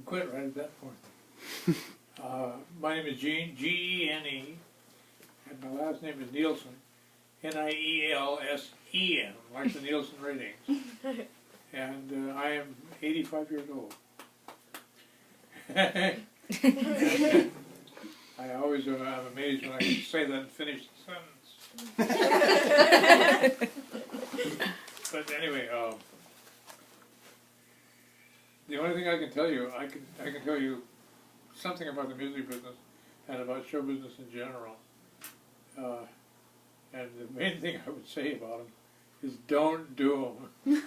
quit right at that point. My name is Gene, G-E-N-E, and my last name is Neilsen, N-I-E-L-S-E-N, like the Nielsen ratings. And I am 85 years old. I'm amazed when I can say that and finish the sentence. But anyway, the only thing I can tell you, I can tell you something about the music business and about show business in general. And the main thing I would say about them is don't do them.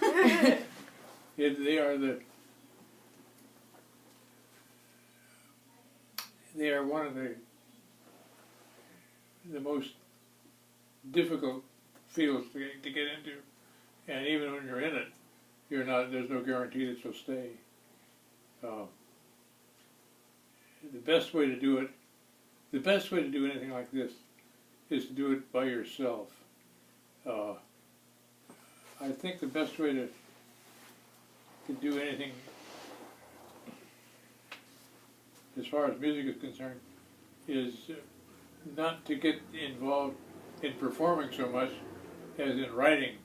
They are one of the most difficult fields to get into, and even when you're in it, there's no guarantee that you'll stay. The best way to do anything like this is to do it by yourself. I think the best way to do anything as far as music is concerned is not to get involved in performing so much as in writing.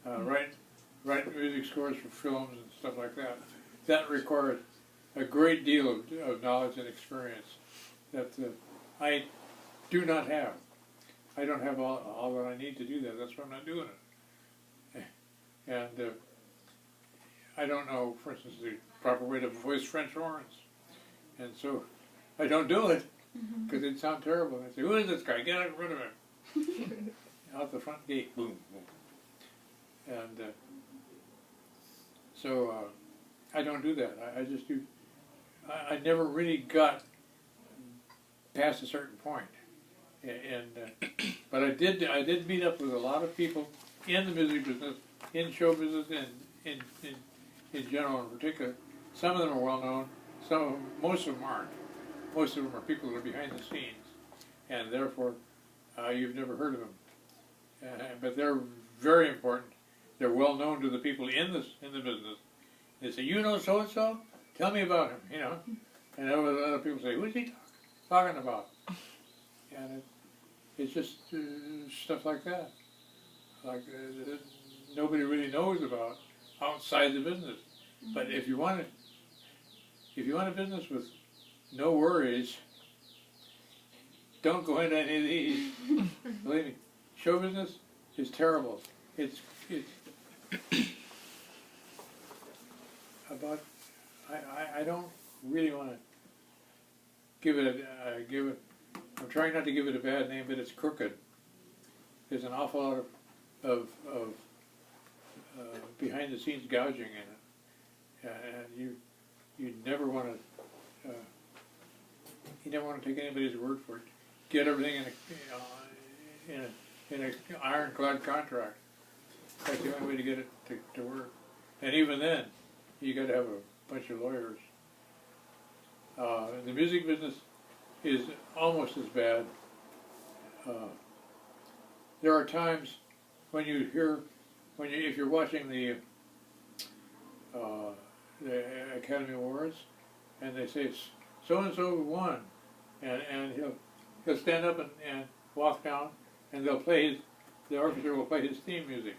Write music scores for films and stuff like that. That requires a great deal of knowledge and experience that I do not have. I don't have all that I need to do that. That's why I'm not doing it. And I don't know, for instance, the proper way to voice French horns. And so I don't do it because it'd sound terrible. And I say, who is this guy? Get rid of him. Out the front gate, boom, boom. And so I don't do that. I just do. I never really got past a certain point. But I did meet up with a lot of people in the music business, in show business, and in general in particular. Some of them are well known. Most of them aren't. Most of them are people that are behind the scenes, and therefore you've never heard of them. But they're very important. They're well known to the people in the business. They say, "You know so and so? Tell me about him." You know, and other people say, "Who's he talking about?" And it's just stuff like that. Like nobody really knows about outside the business. But if you want a business with no worries, don't go into any of these. Believe me, show business is terrible. It's about. I don't really want to give it. I'm trying not to give it a bad name, but it's crooked. There's an awful lot of behind the scenes gouging in it, and you never want to take anybody's word for it. Get everything in an ironclad contract. That's the only way to get it to work. And even then, you got to have a bunch of lawyers. The music business is almost as bad. There are times when you hear, if you're watching the Academy Awards, and they say so and so won, and he'll stand up and walk down, and the orchestra will play his theme music.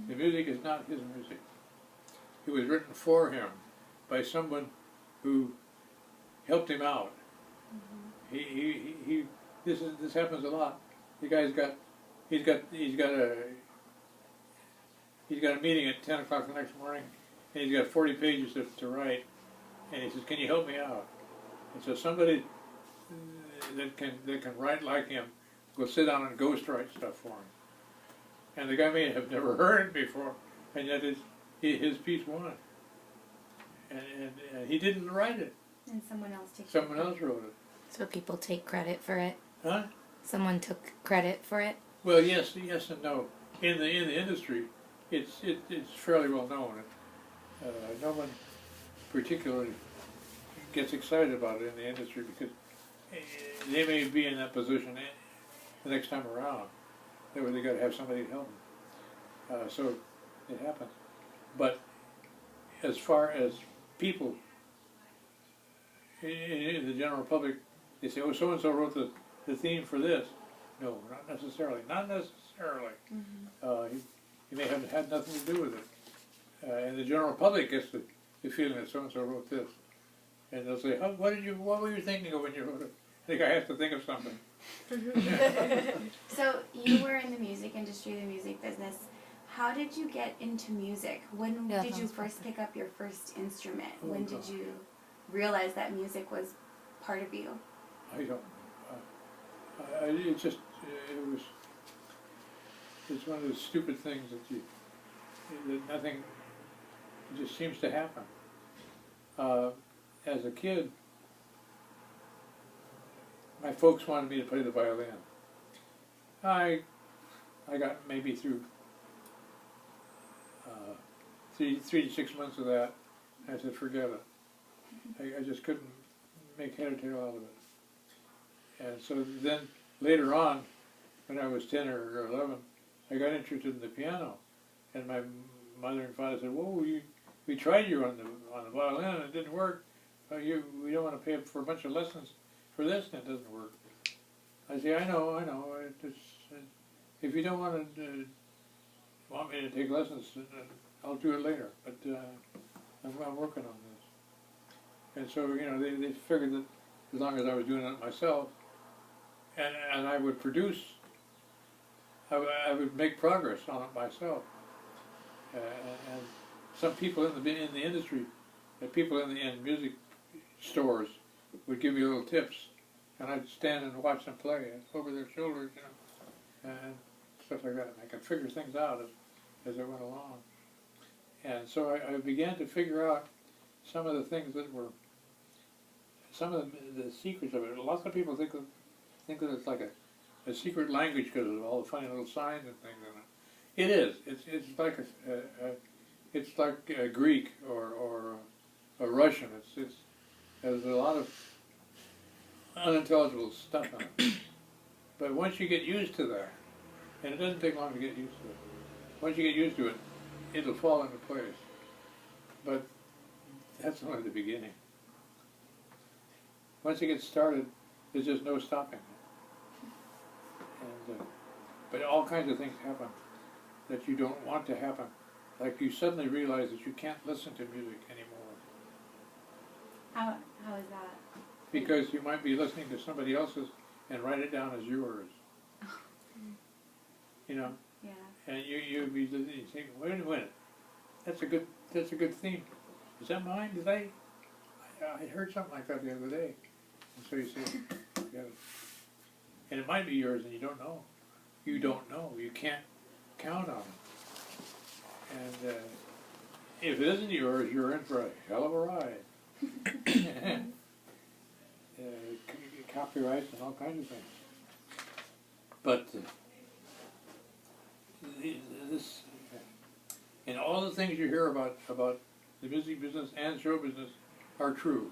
The music is not his music. It was written for him by someone who helped him out. This happens a lot. The guy's got a meeting at 10 o'clock the next morning, and he's got 40 pages to write, and he says, "Can you help me out?" And so somebody that can write like him will sit down and ghostwrite stuff for him. And the guy may have never heard it before, and yet his piece won. And he didn't write it. And someone else wrote it. So people take credit for it? Huh? Someone took credit for it? Well, yes and no. In the industry, it's fairly well known. No one particularly gets excited about it in the industry because they may be in that position the next time around. They got to have somebody to help them. So it happens. But as far as people in the general public, they say, oh, so-and-so wrote the theme for this. No, not necessarily. Not necessarily. He may have had nothing to do with it. And the general public gets the feeling that so-and-so wrote this. And they'll say, oh, what were you thinking of when you wrote it? I think I have to think of something. So you were in the music industry, the music business. How did you get into music? When did you first pick up your first instrument? When did you realize that music was part of you? I don't. It's one of those stupid things that nothing, it just seems to happen. As a kid, my folks wanted me to play the violin. I got maybe through 3 to 6 months of that. I said, forget it. I just couldn't make head or tail out of it. And so then later on, when I was 10 or 11, I got interested in the piano. And my mother and father said, whoa, we tried you on the violin and it didn't work. We don't want to pay for a bunch of lessons for this and it doesn't work. I say, I know. If you don't want me to take lessons, I'll do it later. But I'm working on this. And so, they figured that as long as I was doing it myself, and I would produce, I would make progress on it myself. And some people in the industry, people in music stores would give me little tips, and I'd stand and watch them play over their shoulders, and stuff like that. And I could figure things out as I went along. And so I began to figure out some of the things that were, some of the secrets of it. Lots of people think that it's like a secret language because of all the funny little signs and things in it. It is. It's like a Greek or a Russian. There's a lot of unintelligible stuff in it. But once you get used to that, and it doesn't take long to get used to it. Once you get used to it, it'll fall into place. But that's only the beginning. Once it gets started, there's just no stopping it. But all kinds of things happen that you don't want to happen. Like you suddenly realize that you can't listen to music anymore. How is that? Because you might be listening to somebody else's and write it down as yours. Yeah. And you be listening and think, wait a minute, that's a good theme. Is that mine? I heard something like that the other day. And so you say, yeah. And it might be yours and you don't know. You don't know. You can't count on it. And if it isn't yours, you're in for a hell of a ride. Copyrights and all kinds of things. But this, and all the things you hear about the music business and show business are true.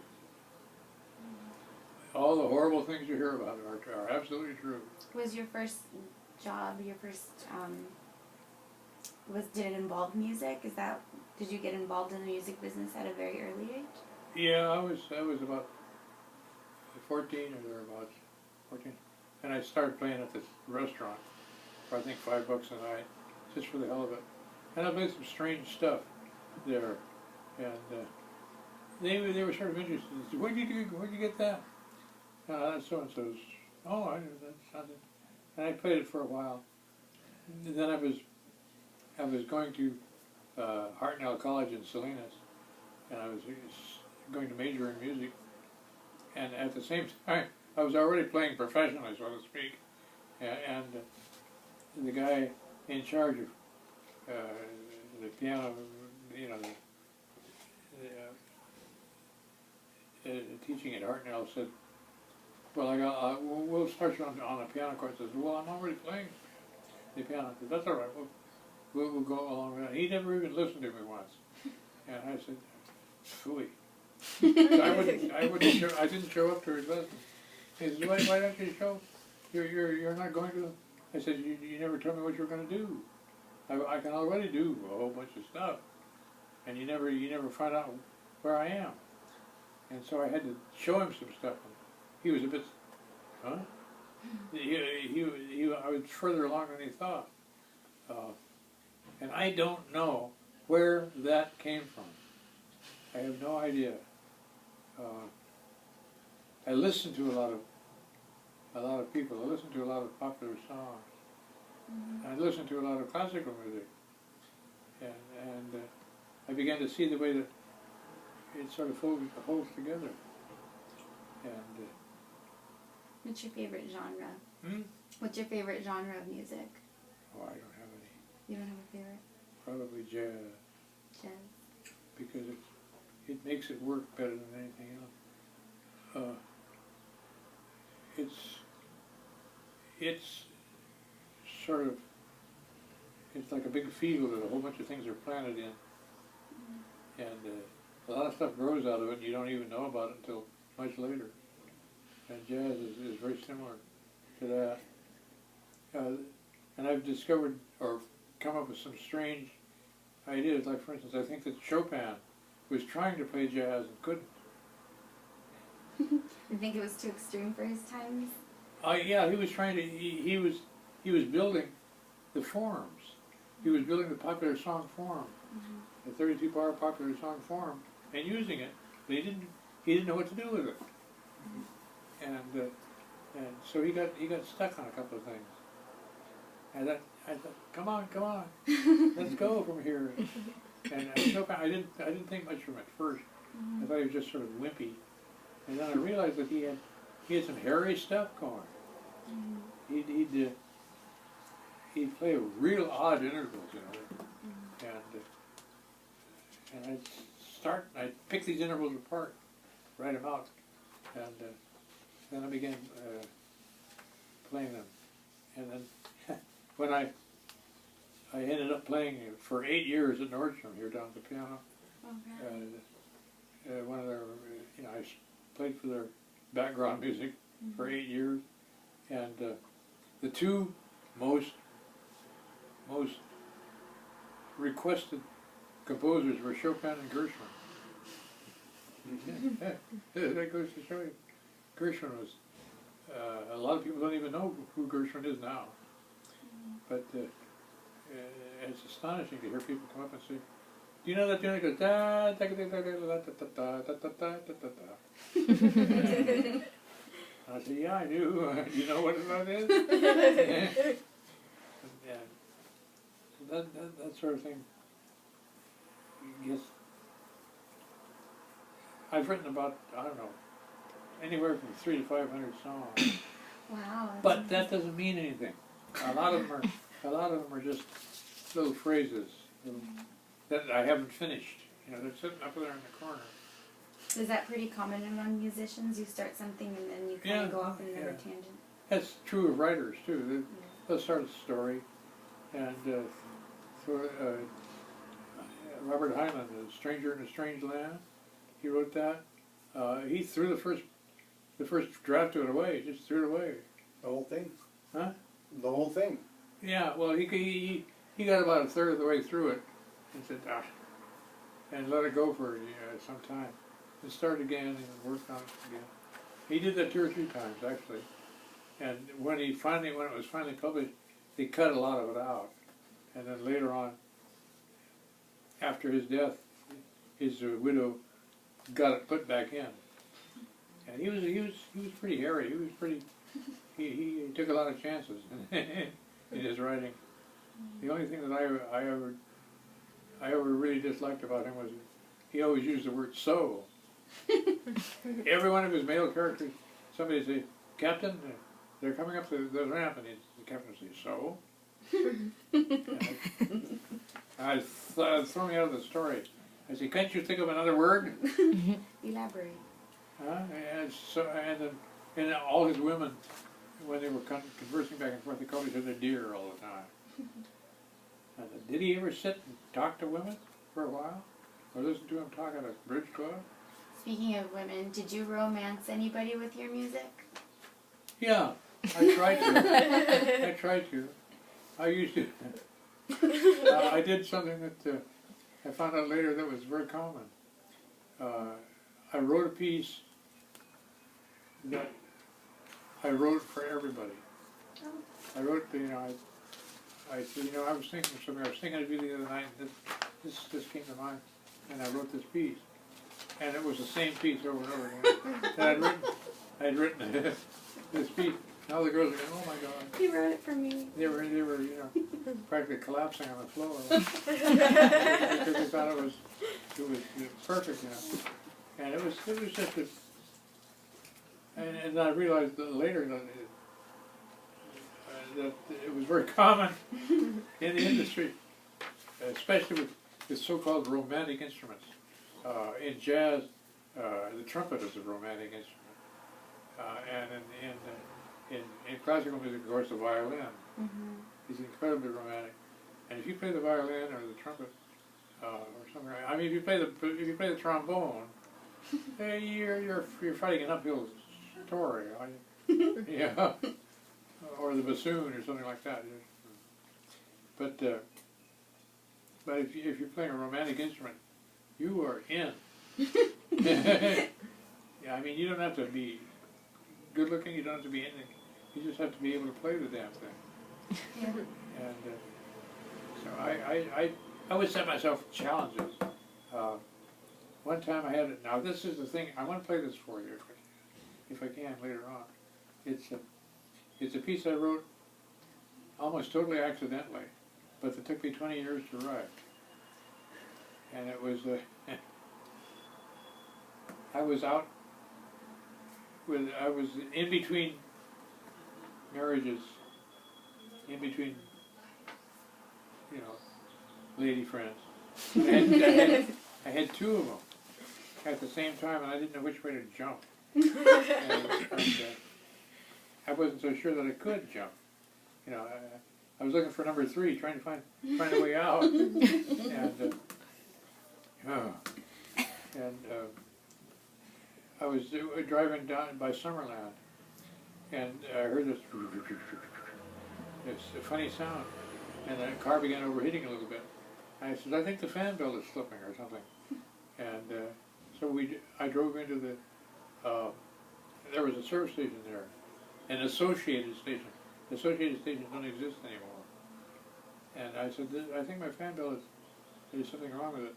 All the horrible things you hear about it are absolutely true. Was your first job, did it involve music? Did you get involved in the music business at a very early age? Yeah, I was about 14 or thereabouts, 14. And I started playing at this restaurant for I think $5 a night, just for the hell of it. And I played some strange stuff there. And they were sort of interested. They said, where'd you get that? That's so-and-so's. Oh, I knew that's something. And I played it for a while. And then I was going to Hartnell College in Salinas, and I was going to major in music. And at the same time, I was already playing professionally, so to speak. And the guy in charge of the piano, teaching at Hartnell said, well, we'll start you on a piano course. I said, well, I'm already playing the piano. I said, that's all right. We'll go along with that. He never even listened to me once. And I said, phooey. I didn't show up to his lesson. He said, why don't you show? You're not going to. I said, you never told me what you were going to do. I can already do a whole bunch of stuff, and you never find out where I am. And so I had to show him some stuff. And he was a bit, huh? I was further along than he thought. And I don't know where that came from. I have no idea. I listened to a lot of people. I listened to a lot of popular songs. I listened to a lot of classical music. And I began to see the way that it sort of holds together. And what's your favorite genre? Hmm? What's your favorite genre of music? Oh, I don't have any. You don't have a favorite? Probably jazz. Jazz. Because it makes it work better than anything else. It's sort of, it's like a big field that a whole bunch of things are planted in. And a lot of stuff grows out of it and you don't even know about it until much later. And jazz is very similar to that. And I've discovered or come up with some strange ideas. Like, for instance, I think that Chopin was trying to play jazz and couldn't. You think it was too extreme for his times? Yeah, he was trying to. He was building the forms. He was building the popular song form, the 32-bar popular song form, and using it. But he didn't know what to do with it. And so he got stuck on a couple of things. And I thought, come on, let's go from here. And Chopin, I didn't think much from it at first. I thought he was just sort of wimpy. And then I realized that he had some hairy stuff going. He'd play real odd intervals, you know. And I'd pick these intervals apart, write them out, and then I began playing them. And then when I ended up playing for 8 years at Nordstrom here down at the piano. Okay. One of their, I played for their background music for 8 years, and the two most requested composers were Chopin and Gershwin. That goes to show you. Gershwin was, a lot of people don't even know who Gershwin is now, but it's astonishing to hear people come up and say, do you know that tune that goes da da da da da da da da da da da da? I said, yeah, I do. You know what that is? Yeah. That sort of thing. Yes. I've written about, I don't know, anywhere from 300 to 500 songs. Wow. But that doesn't mean anything. A lot of them are just little phrases that I haven't finished. You know, they're sitting up there in the corner. Is that pretty common among musicians? You start something and then you kind of go off in another tangent? That's true of writers, too. They'll start a story. And Robert Heinlein, A Stranger in a Strange Land, he wrote that. He threw the first draft of it away. He just threw it away. The whole thing? Huh? The whole thing? Yeah, well, he got about a third of the way through it and said, and let it go for some time. And started again and worked on it again. He did that 2 or 3 times, actually. And when it was finally published, they cut a lot of it out. And then later on, after his death, his widow got it put back in. And he was pretty hairy. He was pretty. He took a lot of chances in his writing. The only thing that I ever really disliked about him was he always used the word "so." Every one of his male characters, somebody would say, "Captain, they're coming up the ramp," and the captain would say, "So?" I throw me out of the story. I say, "Can't you think of another word?" Elaborate. And all his women, when they were conversing back and forth, they called each other dear all the time. I said, did he ever sit and talk to women for a while? Or listen to him talk at a bridge club? Speaking of women, did you romance anybody with your music? Yeah, I tried to. I used to. I did something that I found out later that was very common. I wrote a piece that I wrote for everybody. Oh. I wrote, you know, I said, you know, I was thinking of something. I was thinking of you the other night, and this came to mind, and I wrote this piece, and it was the same piece over and over again. And I'd written this piece. And all the girls were going, "Oh my God!" You wrote it for me. They were, you know, practically collapsing on the floor because they thought it was perfect, you know. And it was just a. And I realized that later that it was very common in the industry, especially with so-called romantic instruments. In jazz, the trumpet is a romantic instrument, and in classical music, of course, the violin is incredibly romantic. And if you play the violin or the trumpet or something, I mean, if you play the trombone, hey, you're fighting an uphill story, yeah, or the bassoon or something like that. But if you're playing a romantic instrument, you are in. Yeah, I mean, you don't have to be good looking. You don't have to be anything. You just have to be able to play the damn thing. Yeah. And so I would set myself challenges. One time I had it. Now this is the thing. I want to play this for you, if I can later on. It's a piece I wrote almost totally accidentally, but it took me 20 years to write. And it was I was in between marriages, in between, you know, lady friends. I had two of them at the same time, and I didn't know which way to jump. I wasn't so sure that I could jump. You know, I was looking for number 3, trying to find a way out. And I was driving down by Summerland, and I heard this funny sound, and the car began overheating a little bit. And I said, I think the fan belt is slipping or something. And so I drove into the, there was a service station there, an associated station. Associated stations don't exist anymore. And I said, I think my fan belt there's something wrong with it.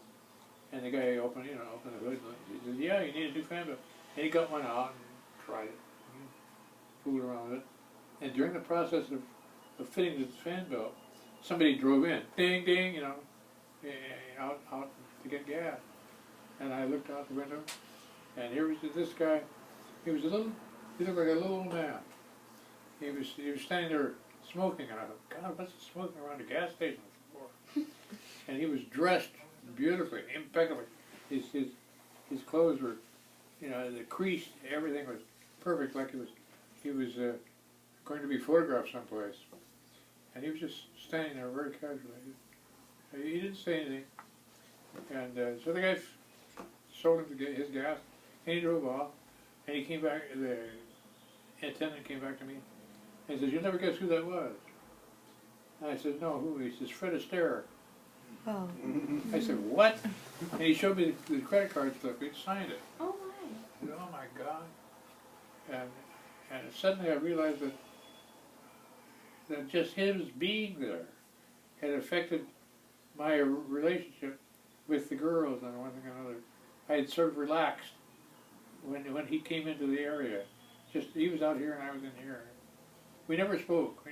And the guy opened the hood, and he said, yeah, you need a new fan belt. And he got one out and tried it, fooled around with it. And during the process of fitting the fan belt, somebody drove in, ding, ding, you know, out to get gas. And I looked out the window, and here was this guy. He looked like a little old man. He was standing there smoking, and I thought, God, what's he smoking around a gas station for? And he was dressed beautifully, impeccably. His clothes were, you know, the crease, everything was perfect, like he was going to be photographed someplace. And he was just standing there very casually. He didn't say anything. And so the guy sold him his gas, and he drove off. And he came back, the attendant came back to me, and he says, you'll never guess who that was. And I said, no, who? He says, Fred Astaire. Oh. I said, what? And he showed me the credit card slip. He signed it. Oh my. I said, oh my God. And suddenly I realized that just his being there had affected my relationship with the girls and one thing or another. I had sort of relaxed when he came into the area. Just he was out here and I was in here. We never spoke. We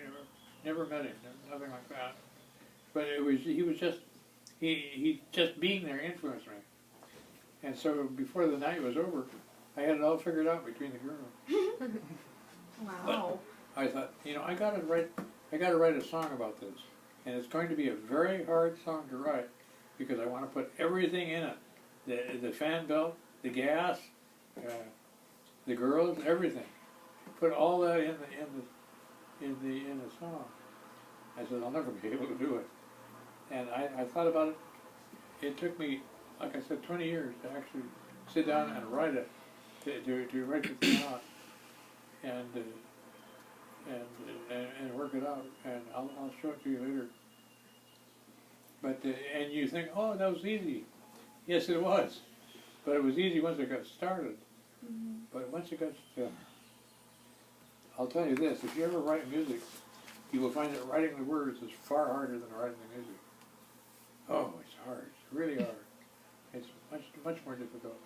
never met him. Nothing like that. But he just being there influenced me. And so before the night was over, I had it all figured out between the girls. Wow. But I thought, you know, I gotta write a song about this. And it's going to be a very hard song to write because I want to put everything in it. The fan belt, the gas, the girls, everything. Put all that in the song. I said, I'll never be able to do it. And I thought about it. It took me, like I said, 20 years to actually sit down and write it, to write the thing out, and work it out. And I'll show it to you later. But and you think, oh, that was easy. Yes, it was. But it was easy once it got started. But once it got, I'll tell you this, if you ever write music, you will find that writing the words is far harder than writing the music. Oh, it's hard, it's really hard. It's much more difficult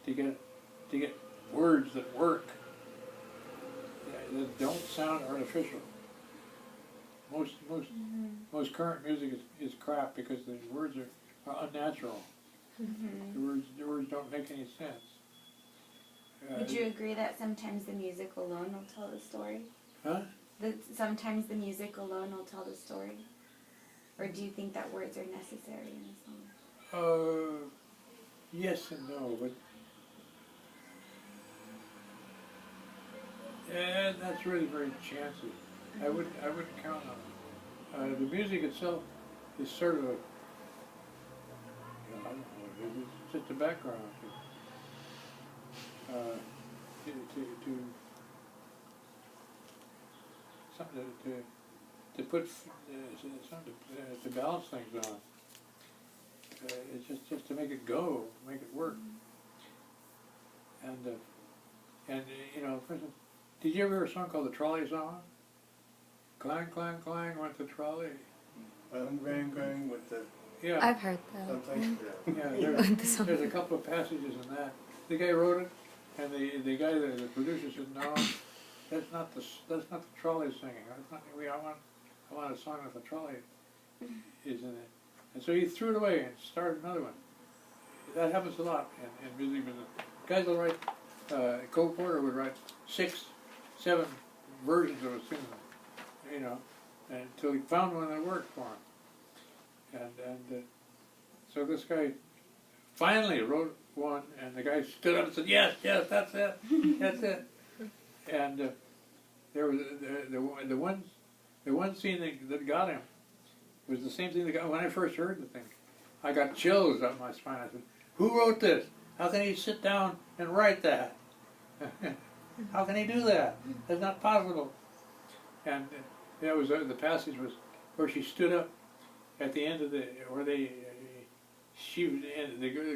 to get words that work, that don't sound artificial. Most current music is crap because the words are unnatural. The words don't make any sense. Would you agree that sometimes the music alone will tell the story? Huh? That sometimes the music alone will tell the story? Or do you think that words are necessary in a song? Yes and no, but that's really very chancy. I wouldn't count on it. The music itself is sort of a, I don't know what it is. It's just a background to something to put something to balance things on. It's just to make it go, make it work. And you know, for instance, did you ever hear a song called the Trolley Song? Clang, clang, clang went the trolley. Bang, bang, bang with the Yeah. I've heard that. something. Yeah, there's a couple of passages in that. The guy wrote it, and the guy, the producer said, no, that's not the trolley singing. That's not, I want a song with the trolley is in it. And so he threw it away and started another one. That happens a lot in music business. Guys will write, Cole Porter would write 6, 7 versions of a tune, you know, until he found one that worked for him. And so this guy finally wrote one, and the guy stood up and said, yes, that's it, that's it. And there was the one scene that got him was the same thing that got, when I first heard the thing, I got chills up my spine. I said, who wrote this? How can he sit down and write that? How can he do that? That's not possible. And that was the passage was where she stood up at the end of the, where the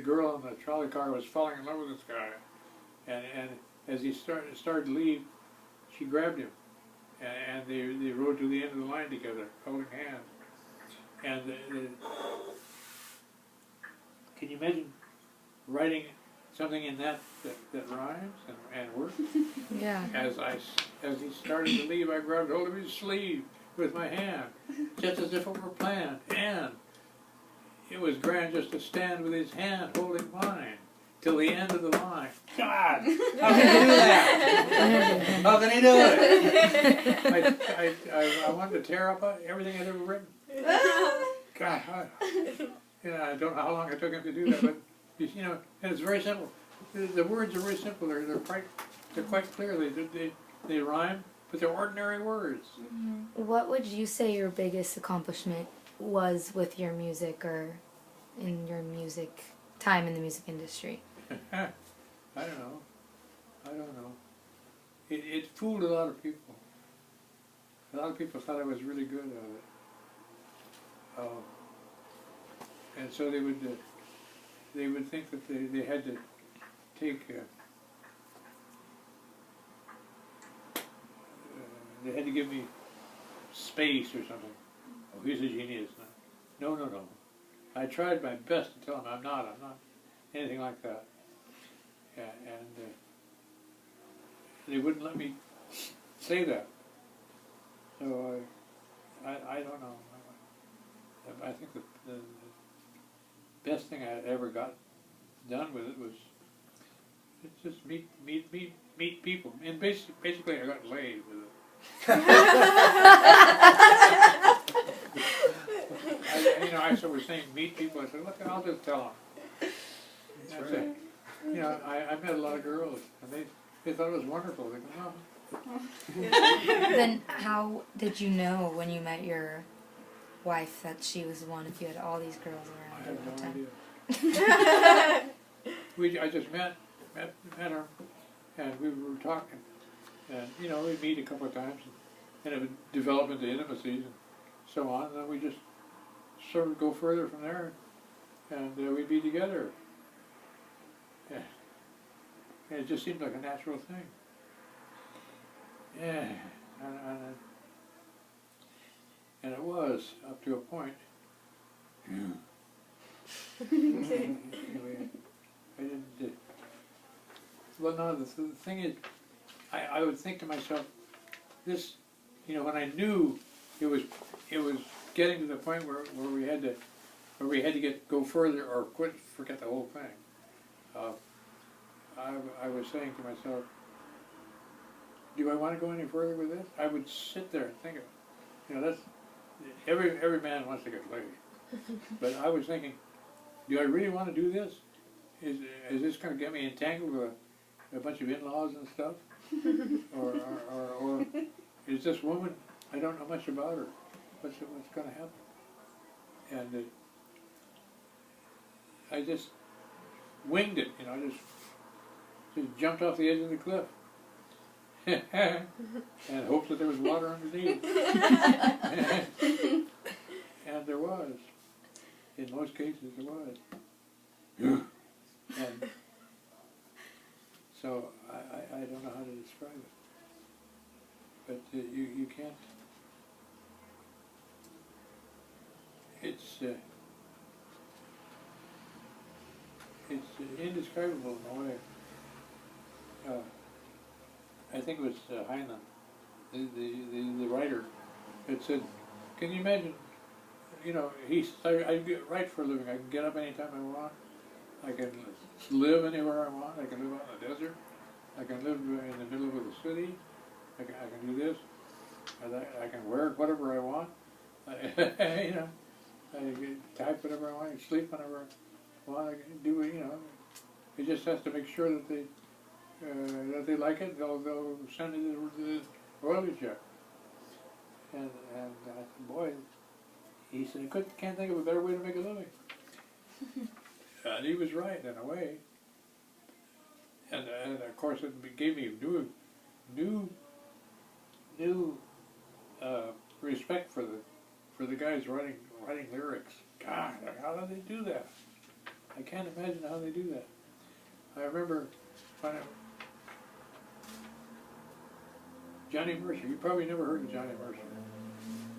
girl in the trolley car was falling in love with this guy, and as he started to leave, she grabbed him, and they rode to the end of the line together, holding hands. And can you imagine writing something in that rhymes and works? Yeah. As he started to leave, I grabbed hold of his sleeve with my hand, just as if it were planned. And it was grand just to stand with his hand holding mine till the end of the line. God, how can he do that? How can he do it? I wanted to tear up everything I'd ever written. God, I don't know how long it took him to do that, but you know, and it's very simple. The words are very simple. They're quite clear. They rhyme, but they're ordinary words. What would you say your biggest accomplishment was with your music or in your music time in the music industry? I don't know. It fooled a lot of people. A lot of people thought I was really good at it. And so they would think that they had to take they had to give me space or something. Oh, he's a genius. No. I tried my best to tell them I'm not anything like that. And they wouldn't let me say that. So I don't know. I think the best thing I ever got done with it was just meet people, and basically I got laid with it. I sort of saying meet people. I said, look, I'll just tell them. That's right. You know, I met a lot of girls, and they thought it was wonderful. They go, oh. Then how did you know when you met your wife that she was the one if you had all these girls around I at have the no time? idea. I just met her, and we were talking, and you know, we'd meet a couple of times, and it would develop into intimacies and so on, and then we just sort of go further from there, and we'd be together. it just seemed like a natural thing. Yeah, and it was up to a point. Anyway, I didn't. Well, no. The thing is, I would think to myself, this, when I knew it was getting to the point where we had to go further or forget the whole thing. I was saying to myself, do I want to go any further with this? I would sit there and think of it. That's every man wants to get laid, but I was thinking, do I really want to do this? Is this going to get me entangled with a bunch of in-laws and stuff, or is this woman? I don't know much about her. What's going to happen? And I just winged it. Just jumped off the edge of the cliff. And hoped that there was water underneath. And there was. In most cases there was. And so I don't know how to describe it. But you can't. It's indescribable in a way. I think it was Heinlein, the writer, had said, can you imagine, I write for a living, I can get up anytime I want, I can live anywhere I want, I can live out in the desert, I can live in the middle of the city, I can do this, I can wear whatever I want, I can type whatever I want, I can sleep whenever I want, I can do it, it just has to make sure that they like it, they'll send me the royalty check. And I said, boy, he said, I can't think of a better way to make a living. And he was right in a way. And of course it gave me new respect for the guys writing lyrics. God, how do they do that? I can't imagine how they do that. I remember when Johnny Mercer. You probably never heard of Johnny Mercer.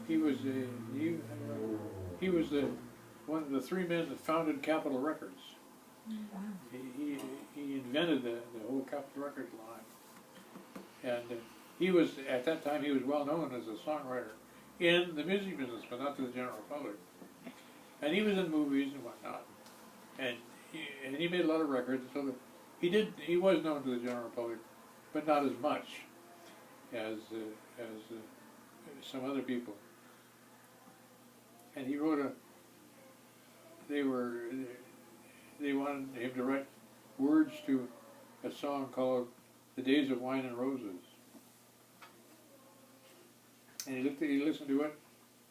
He was one of the three men that founded Capitol Records. Wow. He invented the whole Capitol Records line, and he was at that time he was well known as a songwriter in the music business, but not to the general public. And he was in movies and whatnot, and he made a lot of records. So that he was known to the general public, but not as much as some other people. And he wrote they wanted him to write words to a song called "The Days of Wine and Roses." And he listened to it,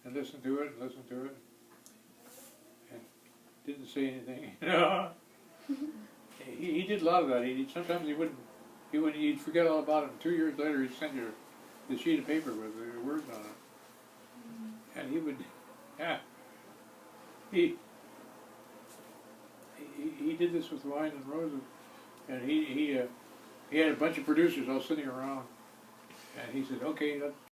and listened to it, and listened to it, and didn't say anything. He did a lot of that. Sometimes he'd forget all about it, and 2 years later he'd send you the sheet of paper with the words on it. And he would, he did this with Wine and Roses, and he had a bunch of producers all sitting around, and he said, okay,